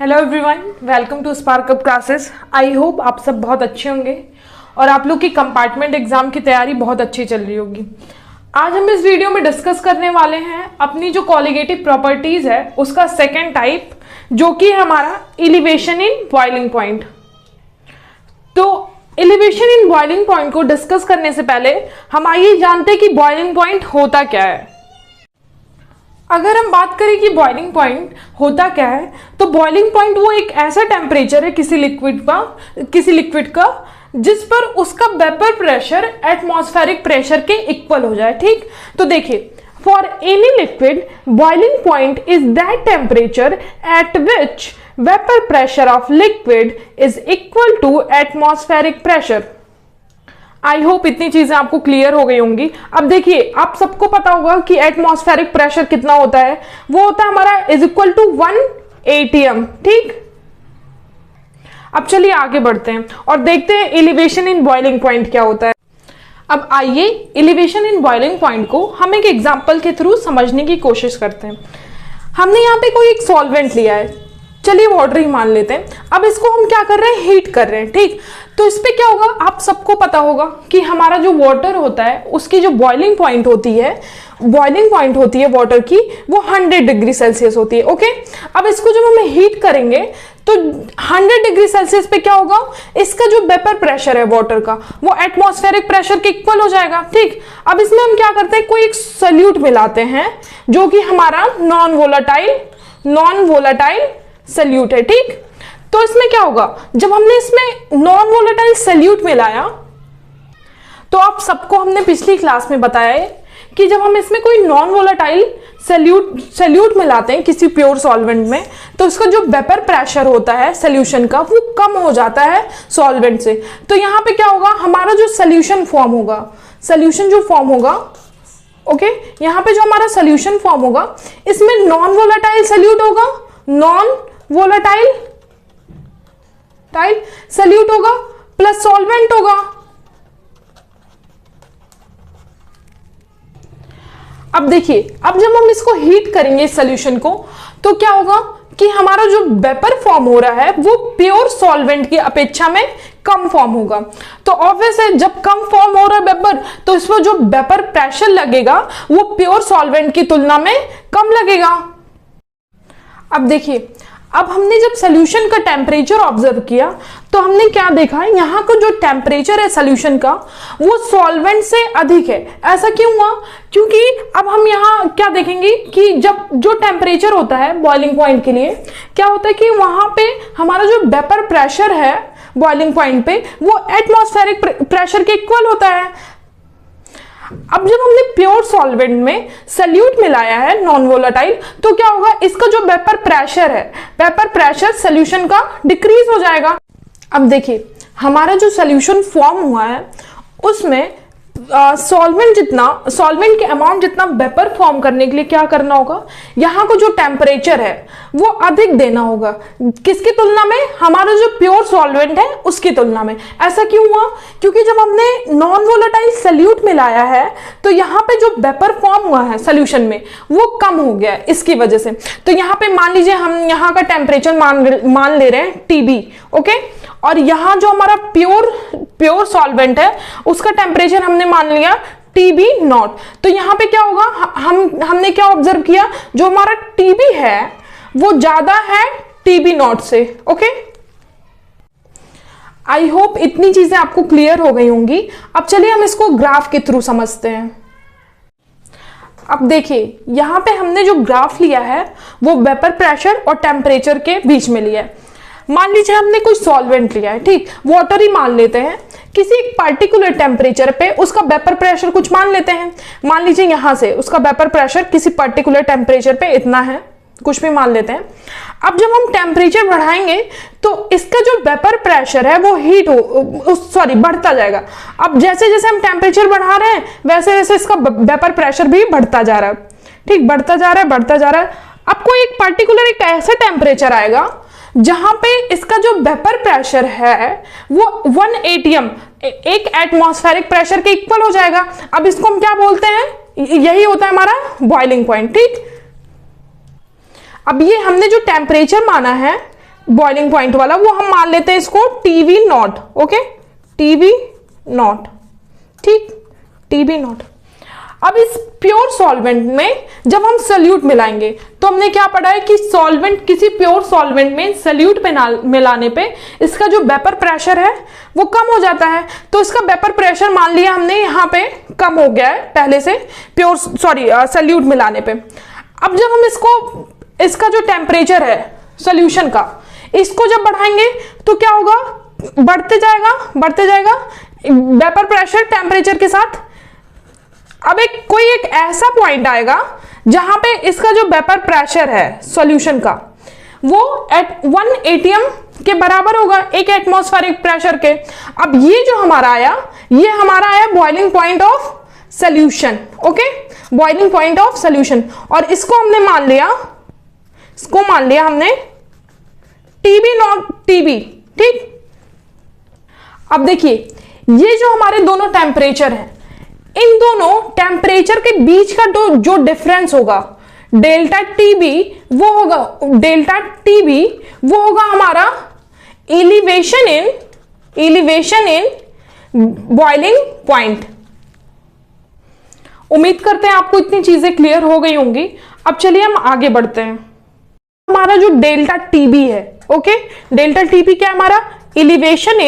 Hello everyone, welcome to Spark Up classes. I hope आप सब बहुत अच्छे होंगे और आप लोग की कंपार्टमेंट एग्जाम की तैयारी बहुत अच्छी चल रही होगी। आज हम इस वीडियो में डिस्कस करने वाले हैं अपनी जो कॉलिगेटिव प्रॉपर्टीज है उसका सेकेंड टाइप, जो कि है हमारा एलिवेशन इन बॉइलिंग पॉइंट। तो एलिवेशन इन बॉइलिंग पॉइंट को डिस्कस करने से पहले हम आइए जानते हैं कि बॉइलिंग पॉइंट होता क्या है। अगर हम बात करें कि बॉइलिंग पॉइंट होता क्या है, तो बॉइलिंग पॉइंट वो एक ऐसा टेम्परेचर है किसी लिक्विड का जिस पर उसका वेपर प्रेशर एटमॉस्फेरिक प्रेशर के इक्वल हो जाए। ठीक, तो देखिए, for any liquid boiling point is that temperature at which vapour pressure of liquid is equal to atmospheric pressure. I hope इतनी चीजें आपको क्लियर हो गई होंगी। अब देखिए, आप सबको पता होगा कि एटमॉस्फेरिक प्रेशर कितना होता है, वो होता है हमारा इज इक्वल टू 1 atm। ठीक, अब चलिए आगे बढ़ते हैं और देखते हैं एलिवेशन इन बॉइलिंग पॉइंट क्या होता है। अब आइए एलिवेशन इन बॉइलिंग पॉइंट को हम एक एग्जांपल के थ्रू समझने की कोशिश करते हैं। हमने यहाँ पे कोई एक सॉल्वेंट लिया है, चलिए वाटर ही मान लेते हैं। अब इसको हम क्या कर रहे हैं, हीट कर रहे हैं। ठीक, तो इस पे क्या होगा, आप सबको पता होगा कि हमारा जो वाटर होता है उसकी जो बॉइलिंग पॉइंट होती है वाटर की, वो 100 डिग्री सेल्सियस होती है। ओके, अब इसको जब हम हीट करेंगे तो 100 डिग्री सेल्सियस पे क्या होगा, इसका जो वेपर प्रेशर है वाटर का, वो एटमॉस्फेरिक प्रेशर के इक्वल हो जाएगा। ठीक, अब इसमें हम क्या करते हैं, कोई एक सोल्यूट मिलाते हैं जो कि हमारा नॉन वोलेटाइल सोल्यूट है। ठीक, तो इसमें क्या होगा, जब हमने इसमें नॉन वोलेटाइल सोल्यूट मिलाया, तो आप सबको हमने पिछली क्लास में बताया है कि जब हम इसमें कोई नॉन वोलेटाइल सोल्यूट मिलाते हैं किसी प्योर सॉल्वेंट में, तो उसका जो वेपर प्रेशर होता है सोल्यूशन का, वो कम हो जाता है सॉल्वेंट से। तो यहाँ पे क्या होगा, हमारा जो सोल्यूशन जो फॉर्म होगा, ओके, यहाँ पे जो हमारा सोल्यूशन फॉर्म होगा, इसमें नॉन वोलेटाइल सोल्यूट होगा, नॉन वोलेटाइल सोल्यूट होगा प्लस सॉल्वेंट होगा। अब देखिए, अब जब हम इसको हीट करेंगे इस सोल्यूशन को, तो क्या होगा कि हमारा जो वेपर फॉर्म हो रहा है वो प्योर सॉल्वेंट की अपेक्षा में कम फॉर्म होगा। तो ऑब्वियस है, जब कम फॉर्म हो रहा है वेपर, तो इसमें जो वेपर प्रेशर लगेगा वो प्योर सॉल्वेंट की तुलना में कम लगेगा। अब देखिए, अब हमने जब सोल्यूशन का टेम्परेचर ऑब्जर्व किया, तो हमने क्या देखा, यहाँ का जो टेम्परेचर है सोल्यूशन का, वो सॉल्वेंट से अधिक है। ऐसा क्यों हुआ, क्योंकि अब हम यहाँ क्या देखेंगे कि जब जो टेम्परेचर होता है बॉइलिंग पॉइंट के लिए, क्या होता है कि वहां पे हमारा जो वेपर प्रेशर है बॉइलिंग पॉइंट पे, वो एटमॉस्फेरिक प्रेशर के इक्वल होता है। अब जब हमने प्योर सॉल्वेंट में सोल्यूट मिलाया है नॉन वोलेटाइल, तो क्या होगा, इसका जो वेपर प्रेशर सोल्यूशन का डिक्रीज हो जाएगा। अब देखिए, हमारा जो सोल्यूशन फॉर्म हुआ है उसमें सॉल्वेंट के अमाउंट जितना वेपर फॉर्म करने के लिए क्या करना होगा, यहाँ को जो टेम्परेचर है वो अधिक देना होगा। किसकी तुलना में, हमारा जो प्योर सॉल्वेंट है उसकी तुलना में। ऐसा क्यों हुआ, क्योंकि जब हमने नॉन वोलेटाइल सोल्यूट मिलाया है, तो यहाँ पे जो वेपर फॉर्म हुआ है सोल्यूशन में वो कम हो गया है इसकी वजह से। तो यहाँ पे मान लीजिए हम यहाँ का टेम्परेचर मान ले रहे हैं TB, ओके, और यहाँ जो हमारा प्योर सॉल्वेंट है उसका टेम्परेचर हमने मान लिया TB0। तो यहाँ पे क्या होगा, हमने क्या ऑब्जर्व किया, जो हमारा TB है वो ज्यादा है TB0 से। ओके, आई होप इतनी चीजें आपको क्लियर हो गई होंगी। अब चलिए हम इसको ग्राफ के थ्रू समझते हैं। अब देखिए, यहाँ पे हमने जो ग्राफ लिया है वो वेपर प्रेशर और टेम्परेचर के बीच में लिया है। मान लीजिए हमने कोई सॉल्वेंट लिया है, ठीक, वाटर ही मान लेते हैं, किसी एक पर्टिकुलर टेम्परेचर पे उसका वेपर प्रेशर कुछ मान लेते हैं। मान लीजिए यहाँ से उसका वेपर प्रेशर किसी पर्टिकुलर टेम्परेचर पे इतना है, कुछ भी मान लेते हैं। अब जब हम टेम्परेचर बढ़ाएंगे तो इसका जो वेपर प्रेशर है वो बढ़ता जाएगा। अब जैसे जैसे हम टेम्परेचर बढ़ा रहे हैं वैसे वैसे इसका वेपर प्रेशर भी बढ़ता जा रहा है। ठीक, बढ़ता जा रहा है। अब कोई एक पर्टिकुलर एक ऐसा टेम्परेचर आएगा जहां पे इसका जो वेपर प्रेशर है वो 1 atm, एक एटमॉस्फेरिक प्रेशर के इक्वल हो जाएगा। अब इसको हम क्या बोलते हैं, यही होता है हमारा बॉइलिंग पॉइंट। ठीक, अब ये हमने जो टेम्परेचर माना है बॉइलिंग पॉइंट वाला, वो हम मान लेते हैं इसको TV not. Okay, TV not, ठीक, टीवी नॉट। अब इस प्योर सॉल्वेंट में जब हम सल्यूट मिलाएंगे तो हमने क्या पढ़ा है कि सॉल्वेंट, किसी प्योर सॉल्वेंट में सल्यूट पे मिलाने पे इसका जो वेपर प्रेशर है वो कम हो जाता है। तो इसका वेपर प्रेशर मान लिया हमने यहाँ पे कम हो गया है पहले से प्योर सल्यूट मिलाने पे। अब जब हम इसका जो टेम्परेचर है सॉल्यूशन का, इसको जब बढ़ाएंगे तो क्या होगा, बढ़ते जाएगा वेपर प्रेशर टेम्परेचर के साथ। अब कोई एक ऐसा पॉइंट आएगा जहां पे इसका जो वेपर प्रेशर है सॉल्यूशन का वो एट 1 atm के बराबर होगा, एक एटमॉस्फेरिक प्रेशर के। अब ये जो हमारा आया, ये हमारा आया boiling point of solution. Okay, boiling point of solution, और इसको मान लिया हमने टीबी नॉट टीबी, ठीक। अब देखिए ये जो हमारे दोनों टेम्परेचर हैं, इन दोनों टेम्परेचर के बीच का जो डिफरेंस होगा डेल्टा टीबी, वो होगा हमारा एलिवेशन इन बॉइलिंग पॉइंट। उम्मीद करते हैं आपको इतनी चीजें क्लियर हो गई होंगी। अब चलिए हम आगे बढ़ते हैं। हमारा जो डेल्टा टीबी है, ओके, डेल्टा टीबी क्या है हमारा, एलिवेशन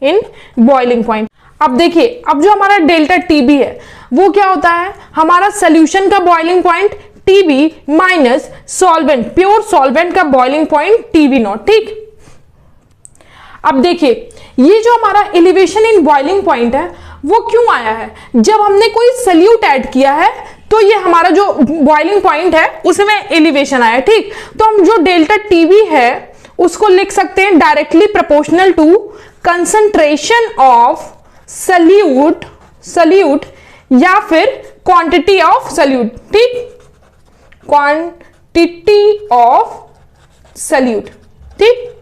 इन बॉइलिंग पॉइंट। अब देखिए, अब जो हमारा डेल्टा टीबी है वो क्या होता है, हमारा सॉल्यूशन का boiling point TB minus solvent, pure solvent का बॉइलिंग पॉइंट टीबी नॉट, ठीक। अब देखिए ये जो हमारा एलिवेशन इन बॉइलिंग पॉइंट है वो क्यों आया है, जब हमने कोई सल्यूट ऐड किया है तो ये हमारा जो बॉइलिंग पॉइंट है उसमें एलिवेशन आया, ठीक। तो हम जो डेल्टा टीबी है उसको लिख सकते हैं directly proportional to concentration of solute या फिर क्वांटिटी ऑफ सल्यूट, ठीक, क्वांटिटी ऑफ सल्यूट, ठीक।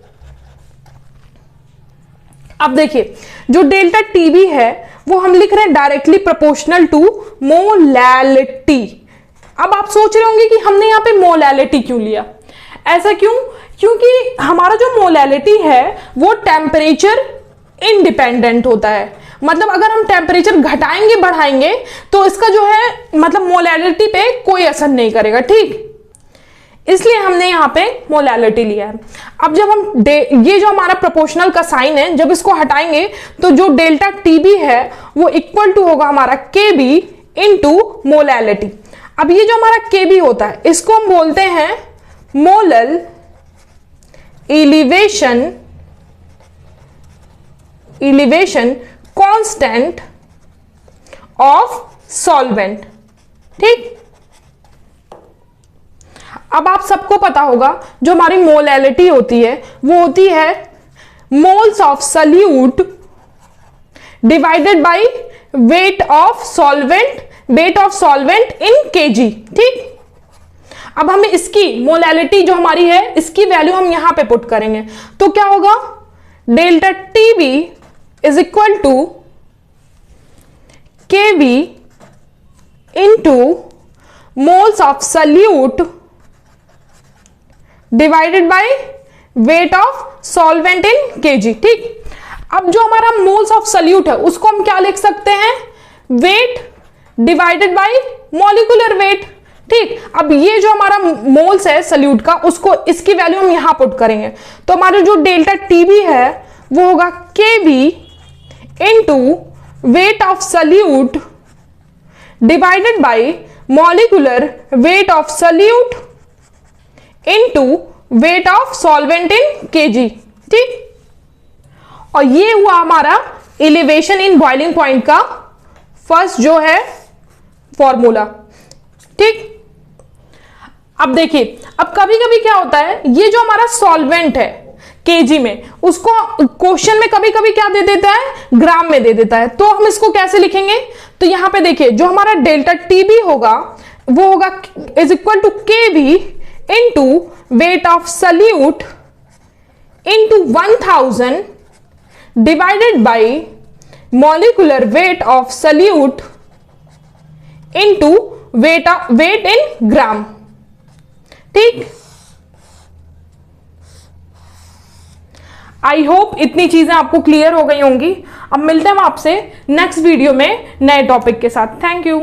अब देखिए जो डेल्टा टीबी है वो हम लिख रहे हैं डायरेक्टली प्रोपोर्शनल टू मोलैलिटी। अब आप सोच रहे होंगे कि हमने यहां पे मोलैलिटी क्यों लिया, ऐसा क्यों, क्योंकि हमारा जो मोलैलिटी है वो टेम्परेचर इंडिपेंडेंट होता है। मतलब अगर हम टेम्परेचर घटाएंगे बढ़ाएंगे तो इसका जो है मतलब मोलैलिटी पे कोई असर नहीं करेगा, ठीक। इसलिए हमने यहाँ पे मोलैलिटी लिया है। अब जब हम ये जो हमारा प्रोपोर्शनल का साइन है, जब इसको हटाएंगे तो जो डेल्टा टीबी है वो इक्वल टू होगा हमारा केबी इनटू मोलैलिटी। अब ये जो हमारा केबी होता है इसको हम बोलते हैं molal elevation constant of solvent, ठीक। अब आप सबको पता होगा जो हमारी मोलैलिटी होती है वो होती है moles of solute divided by weight of solvent in KG, ठीक। अब हमें इसकी मोलैलिटी जो हमारी है इसकी वैल्यू हम यहां पे पुट करेंगे तो क्या होगा, delta T B is equal to K V into moles of solute divided by weight of solvent in KG, ठीक। अब जो हमारा मोल्स ऑफ सल्यूट है उसको हम क्या लिख सकते हैं, weight divided by molecular wait, ठीक। अब ये जो हमारा मोल्स है सल्यूट का उसको इसकी वैल्यू हम यहां पुट करेंगे तो हमारा जो डेल्टा टीबी है वो होगा KV into weight of solute divided by molecular weight of solute into weight of solvent in KG, ठीक। और ये हुआ हमारा एलिवेशन इन बॉइलिंग पॉइंट का फर्स्ट जो है फॉर्मूला, ठीक। अब देखिए, अब कभी कभी क्या होता है, ये जो हमारा सॉल्वेंट है केजी में उसको क्वेश्चन में कभी कभी क्या दे देता है, ग्राम में दे देता है। तो हम इसको कैसे लिखेंगे, तो यहां पे देखिए जो हमारा डेल्टा टीबी होगा वो होगा is equal to KV into weight of solute into 1000 divided by molecular weight of solute into weight in gram, ठीक। आई होप इतनी चीजें आपको क्लियर हो गई होंगी। अब मिलते हैं हम आपसे नेक्स्ट वीडियो में नए टॉपिक के साथ। Thank you.